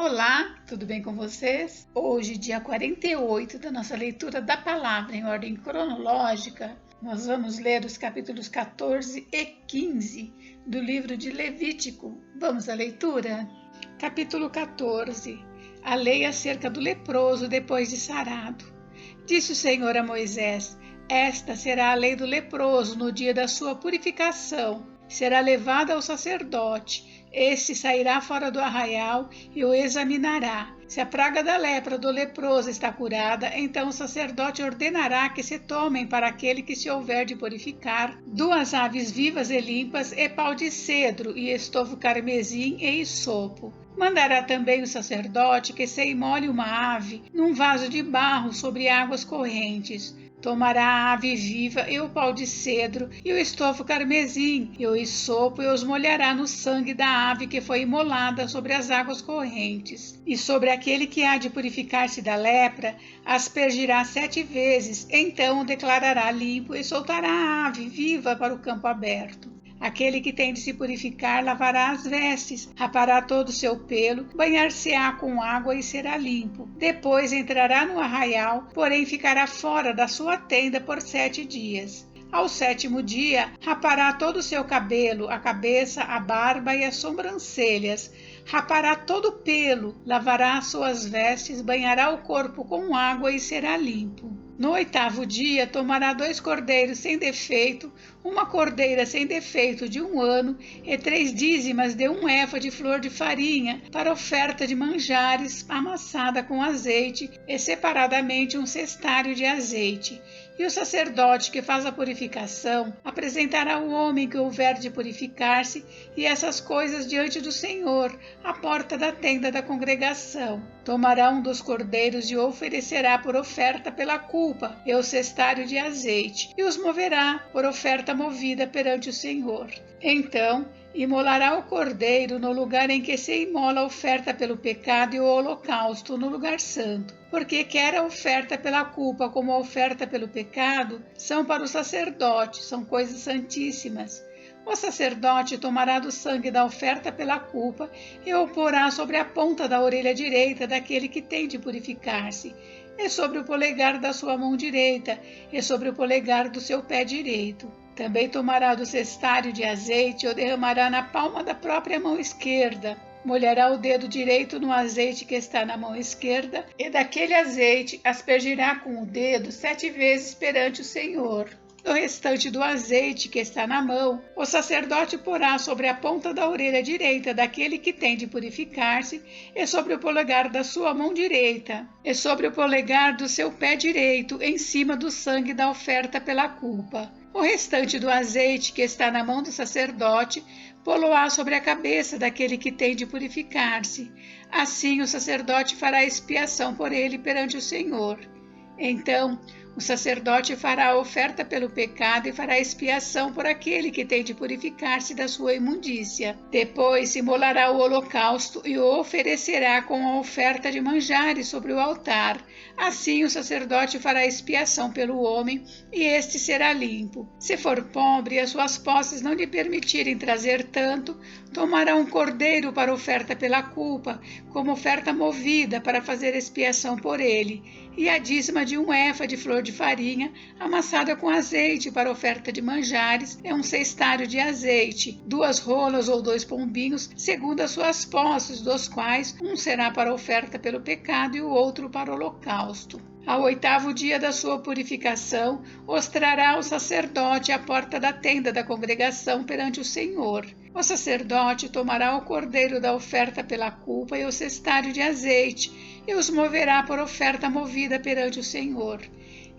Olá, tudo bem com vocês? Hoje, dia 48 da nossa leitura da palavra em ordem cronológica, nós vamos ler os capítulos 14 e 15 do livro de Levítico. Vamos à leitura? Capítulo 14. A lei acerca do leproso depois de sarado. Disse o Senhor a Moisés: Esta será a lei do leproso no dia da sua purificação. Será levado ao sacerdote. Este sairá fora do arraial e o examinará. Se a praga da lepra do leproso está curada, então o sacerdote ordenará que se tomem para aquele que se houver de purificar 2 aves vivas e limpas e pau de cedro e estofo carmesim e hisopo. Mandará também o sacerdote que se imole uma ave num vaso de barro sobre águas correntes. Tomará a ave viva e o pau de cedro e o estofo carmesim e o hisopo e os molhará no sangue da ave que foi imolada sobre as águas correntes. E sobre aquele que há de purificar-se da lepra, aspergirá 7 vezes, então o declarará limpo e soltará a ave viva para o campo aberto. Aquele que tem de se purificar lavará as vestes, rapará todo o seu pelo, banhar-se-á com água e será limpo. Depois entrará no arraial, porém ficará fora da sua tenda por 7 dias. Ao 7º dia, rapará todo o seu cabelo, a cabeça, a barba e as sobrancelhas. Rapará todo o pelo, lavará as suas vestes, banhará o corpo com água e será limpo. No 8º dia, tomará 2 cordeiros sem defeito, uma cordeira sem defeito de 1 ano e 3 dízimas de 1 efa de flor de farinha para oferta de manjares amassada com azeite e separadamente 1 cestário de azeite. E o sacerdote que faz a purificação apresentará o homem que houver de purificar-se e essas coisas diante do Senhor, à porta da tenda da congregação. Tomará um dos cordeiros e o oferecerá por oferta pela culpa e o cestário de azeite, e os moverá por oferta movida perante o Senhor. Então imolará o cordeiro no lugar em que se imola a oferta pelo pecado e o holocausto no lugar santo, porque quer a oferta pela culpa como a oferta pelo pecado são para o sacerdote, são coisas santíssimas. O sacerdote tomará do sangue da oferta pela culpa e o porá sobre a ponta da orelha direita daquele que tem de purificar-se, e sobre o polegar da sua mão direita, e sobre o polegar do seu pé direito. Também tomará do cestário de azeite e o derramará na palma da própria mão esquerda. Molhará o dedo direito no azeite que está na mão esquerda, e daquele azeite aspergirá com o dedo 7 vezes perante o Senhor. Do restante do azeite que está na mão, o sacerdote porá sobre a ponta da orelha direita daquele que tem de purificar-se, e sobre o polegar da sua mão direita, e sobre o polegar do seu pé direito, em cima do sangue da oferta pela culpa. O restante do azeite que está na mão do sacerdote, pô-lo-á sobre a cabeça daquele que tem de purificar-se. Assim o sacerdote fará expiação por ele perante o Senhor. Então o sacerdote fará a oferta pelo pecado e fará expiação por aquele que tem de purificar-se da sua imundícia. Depois se imolará o holocausto e o oferecerá com a oferta de manjares sobre o altar. Assim o sacerdote fará expiação pelo homem e este será limpo. Se for pobre e as suas posses não lhe permitirem trazer tanto, tomará um cordeiro para oferta pela culpa, como oferta movida para fazer expiação por ele, e a dízima de 1 efa de flor de farinha amassada com azeite para oferta de manjares é 1 cestário de azeite, 2 rolas ou 2 pombinhos, segundo as suas posses, dos quais um será para oferta pelo pecado e o outro para o holocausto. Ao 8º dia da sua purificação, os trará o sacerdote à porta da tenda da congregação perante o Senhor. O sacerdote tomará o cordeiro da oferta pela culpa e o cestário de azeite, e os moverá por oferta movida perante o Senhor.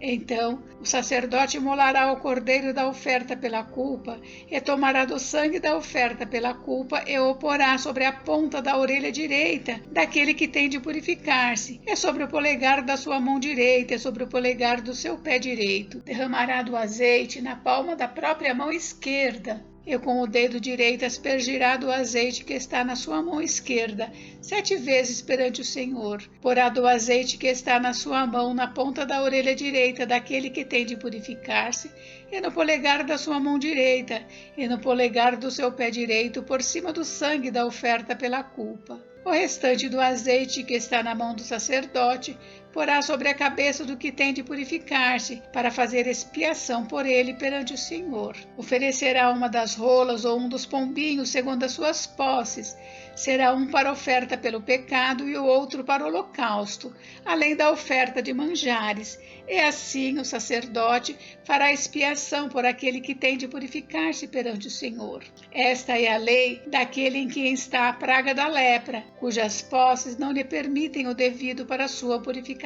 Então o sacerdote imolará o cordeiro da oferta pela culpa, e tomará do sangue da oferta pela culpa, e o porá sobre a ponta da orelha direita daquele que tem de purificar-se, e sobre o polegar da sua mão direita, e sobre o polegar do seu pé direito. Derramará do azeite na palma da própria mão esquerda, e com o dedo direito aspergirá do azeite que está na sua mão esquerda 7 vezes perante o Senhor. Porá do azeite que está na sua mão na ponta da orelha direita daquele que tem de purificar-se, e no polegar da sua mão direita, e no polegar do seu pé direito, por cima do sangue da oferta pela culpa. O restante do azeite que está na mão do sacerdote porá sobre a cabeça do que tem de purificar-se, para fazer expiação por ele perante o Senhor. Oferecerá uma das rolas ou um dos pombinhos, segundo as suas posses. Será um para oferta pelo pecado e o outro para o holocausto, além da oferta de manjares. E assim o sacerdote fará expiação por aquele que tem de purificar-se perante o Senhor. Esta é a lei daquele em quem está a praga da lepra, cujas posses não lhe permitem o devido para a sua purificação.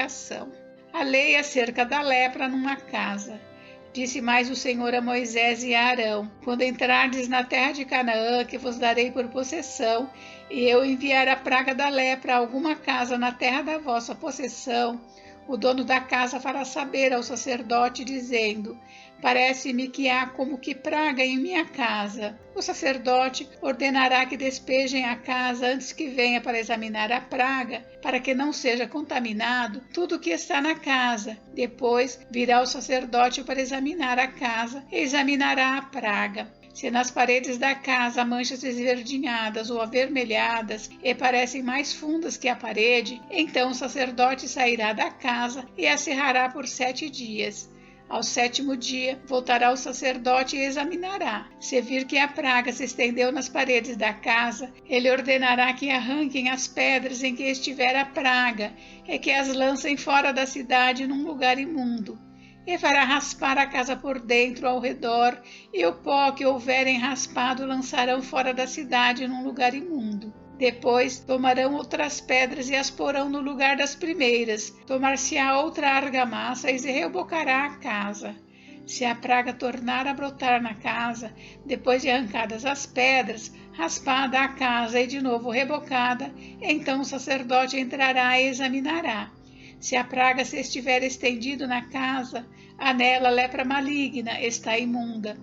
A lei acerca da lepra numa casa. Disse mais o Senhor a Moisés e a Arão: quando entrardes na terra de Canaã, que vos darei por possessão, e eu enviar a praga da lepra a alguma casa na terra da vossa possessão, o dono da casa fará saber ao sacerdote, dizendo: parece-me que há como que praga em minha casa. O sacerdote ordenará que despejem a casa antes que venha para examinar a praga, para que não seja contaminado tudo o que está na casa. Depois virá o sacerdote para examinar a casa e examinará a praga. Se nas paredes da casa há manchas esverdinhadas ou avermelhadas e parecem mais fundas que a parede, então o sacerdote sairá da casa e a cerrará por 7 dias. Ao 7º dia, voltará o sacerdote e examinará. Se vir que a praga se estendeu nas paredes da casa, ele ordenará que arranquem as pedras em que estiver a praga e que as lancem fora da cidade num lugar imundo. E fará raspar a casa por dentro ao redor, e o pó que houverem raspado lançarão fora da cidade num lugar imundo. Depois tomarão outras pedras e as porão no lugar das primeiras. Tomar-se-á outra argamassa e se rebocará a casa. Se a praga tornar a brotar na casa, depois de arrancadas as pedras, raspada a casa e de novo rebocada, então o sacerdote entrará e examinará. Se a praga se estiver estendido na casa, há nela lepra maligna, está imunda.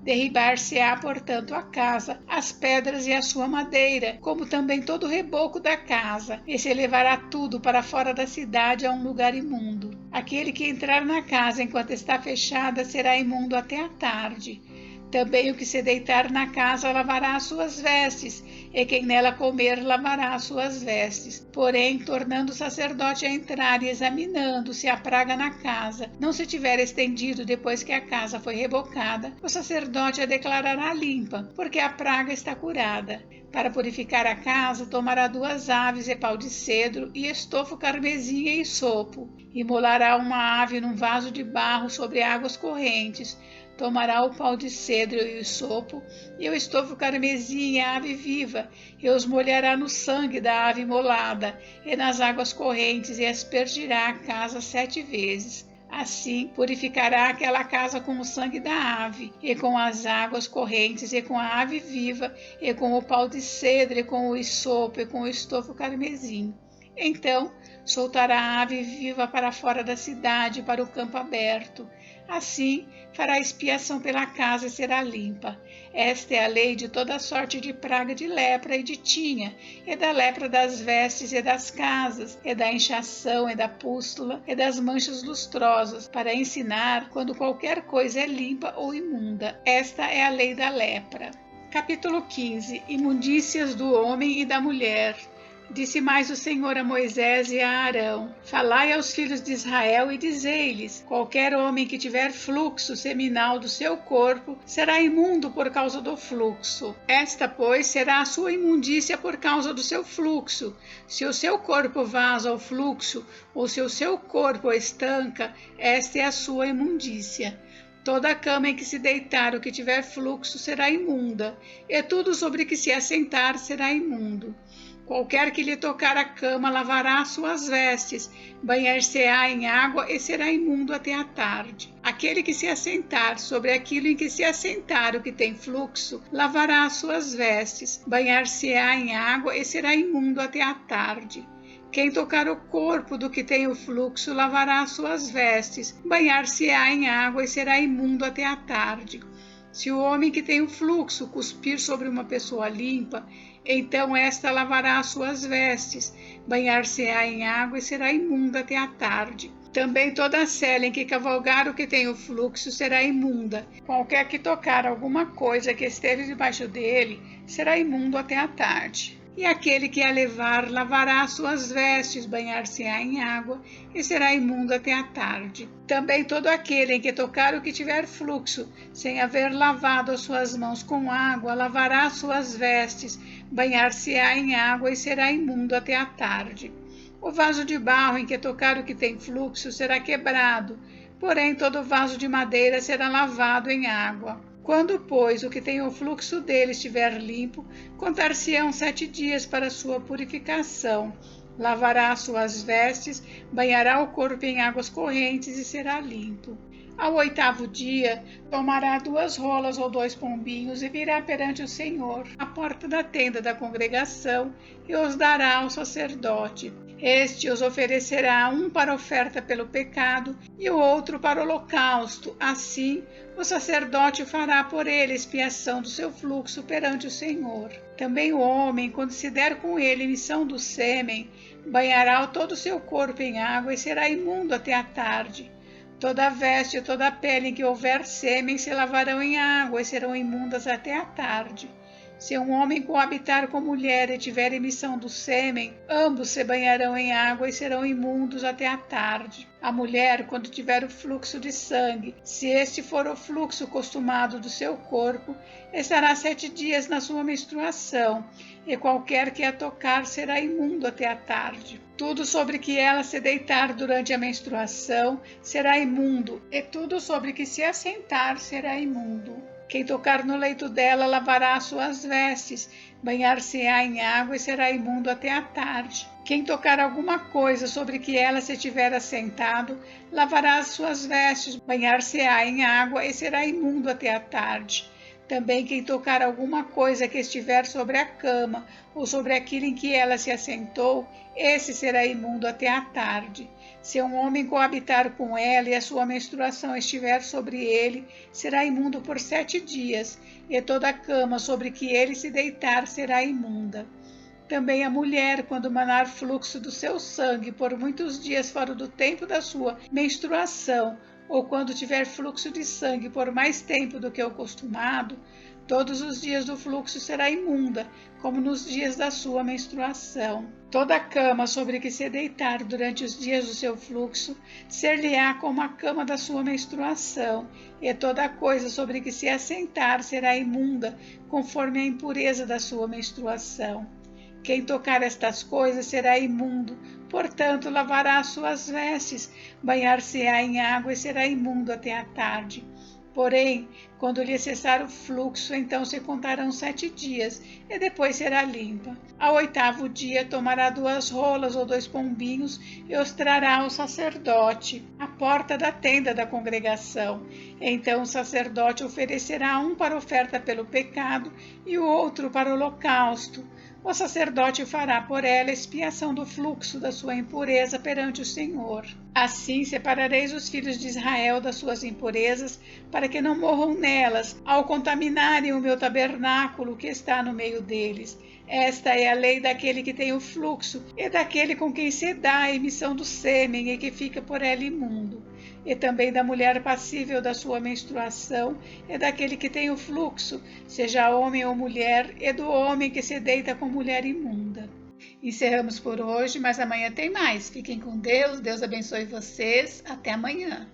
Derribar-se-á, portanto, a casa, as pedras e a sua madeira, como também todo o reboco da casa, e se levará tudo para fora da cidade a um lugar imundo. Aquele que entrar na casa enquanto está fechada será imundo até a tarde. Também o que se deitar na casa lavará as suas vestes, e quem nela comer lavará as suas vestes. Porém, tornando o sacerdote a entrar e examinando se a praga na casa não se tiver estendido depois que a casa foi rebocada, o sacerdote a declarará limpa, porque a praga está curada. Para purificar a casa, tomará 2 aves e pau de cedro, e estofo carmesim e isopo. Imolará uma ave num vaso de barro sobre águas correntes. Tomará o pau de cedro e o isopo, e o estofo carmesim e a ave viva, e os molhará no sangue da ave imolada, e nas águas correntes, e aspergirá a casa 7 vezes. Assim purificará aquela casa com o sangue da ave, e com as águas correntes, e com a ave viva, e com o pau de cedro, e com o isopo, e com o estofo carmesim. Então soltará a ave viva para fora da cidade, para o campo aberto. Assim fará expiação pela casa e será limpa. Esta é a lei de toda sorte de praga de lepra e de tinha, e da lepra das vestes e das casas, e da inchação e da pústula, e das manchas lustrosas, para ensinar quando qualquer coisa é limpa ou imunda. Esta é a lei da lepra. Capítulo 15. Imundícias do homem e da mulher. Disse mais o Senhor a Moisés e a Arão: falai aos filhos de Israel e dizei-lhes: qualquer homem que tiver fluxo seminal do seu corpo será imundo por causa do fluxo. Esta, pois, será a sua imundícia por causa do seu fluxo. Se o seu corpo vaza ao fluxo, ou se o seu corpo estanca, esta é a sua imundícia. Toda a cama em que se deitar o que tiver fluxo será imunda, e tudo sobre que se assentar será imundo. Qualquer que lhe tocar a cama lavará as suas vestes, banhar-se-á em água e será imundo até a tarde. Aquele que se assentar sobre aquilo em que se assentar o que tem fluxo, lavará as suas vestes, banhar-se-á em água e será imundo até a tarde. Quem tocar o corpo do que tem o fluxo, lavará as suas vestes, banhar-se-á em água e será imundo até a tarde. Se o homem que tem o fluxo cuspir sobre uma pessoa limpa, então esta lavará as suas vestes, banhar-se-á em água e será imunda até a tarde. Também toda a sela em que cavalgar o que tem o fluxo será imunda. Qualquer que tocar alguma coisa que esteja debaixo dele será imundo até a tarde. e aquele que a levar lavará suas vestes, banhar-se-á em água e será imundo até a tarde. Também todo aquele em que tocar o que tiver fluxo, sem haver lavado as suas mãos com água, lavará suas vestes, banhar-se-á em água e será imundo até a tarde. O vaso de barro em que tocar o que tem fluxo será quebrado, porém todo vaso de madeira será lavado em água. Quando, pois, o que tem o fluxo dele estiver limpo, contar-se-ão 7 dias para sua purificação. Lavará as suas vestes, banhará o corpo em águas correntes e será limpo. Ao 8º dia, tomará 2 rolas ou 2 pombinhos e virá perante o Senhor, à porta da tenda da congregação, e os dará ao sacerdote. Este os oferecerá, um para oferta pelo pecado e o outro para holocausto. Assim, o sacerdote fará por ele expiação do seu fluxo perante o Senhor. Também o homem, quando se der com ele emissão do sêmen, banhará todo o seu corpo em água e será imundo até a tarde. Toda a veste e toda a pele em que houver sêmen se lavarão em água e serão imundas até a tarde. Se um homem coabitar com mulher e tiver emissão do sêmen, ambos se banharão em água e serão imundos até a tarde. A mulher, quando tiver o fluxo de sangue, se este for o fluxo costumado do seu corpo, estará 7 dias na sua menstruação, e qualquer que a tocar será imundo até a tarde. Tudo sobre que ela se deitar durante a menstruação será imundo, e tudo sobre que se assentar será imundo. Quem tocar no leito dela lavará as suas vestes, banhar-se-á em água e será imundo até a tarde. Quem tocar alguma coisa sobre que ela se tiver assentado, lavará as suas vestes, banhar-se-á em água e será imundo até a tarde. Também quem tocar alguma coisa que estiver sobre a cama ou sobre aquilo em que ela se assentou, esse será imundo até a tarde. Se um homem coabitar com ela e a sua menstruação estiver sobre ele, será imundo por 7 dias, e toda a cama sobre que ele se deitar será imunda. Também a mulher, quando manar fluxo do seu sangue por muitos dias fora do tempo da sua menstruação, ou quando tiver fluxo de sangue por mais tempo do que o costumado, todos os dias do fluxo será imunda, como nos dias da sua menstruação. Toda a cama sobre que se deitar durante os dias do seu fluxo, ser-lhe-á como a cama da sua menstruação, e toda coisa sobre que se assentar será imunda, conforme a impureza da sua menstruação. Quem tocar estas coisas será imundo, portanto lavará as suas vestes, banhar-se-á em água e será imundo até a tarde. Porém, quando lhe cessar o fluxo, então se contarão 7 dias, e depois será limpa. Ao 8º dia tomará 2 rolas ou 2 pombinhos e os trará ao sacerdote, à porta da tenda da congregação. Então o sacerdote oferecerá, um para oferta pelo pecado e o outro para o holocausto. O sacerdote fará por ela expiação do fluxo da sua impureza perante o Senhor. Assim separareis os filhos de Israel das suas impurezas, para que não morram nelas, ao contaminarem o meu tabernáculo que está no meio deles. Esta é a lei daquele que tem o fluxo, e daquele com quem se dá a emissão do sêmen e que fica por ela imundo. E também da mulher passível da sua menstruação, e daquele que tem o fluxo, seja homem ou mulher, e do homem que se deita com mulher imunda. Encerramos por hoje, mas amanhã tem mais. Fiquem com Deus, Deus abençoe vocês. Até amanhã.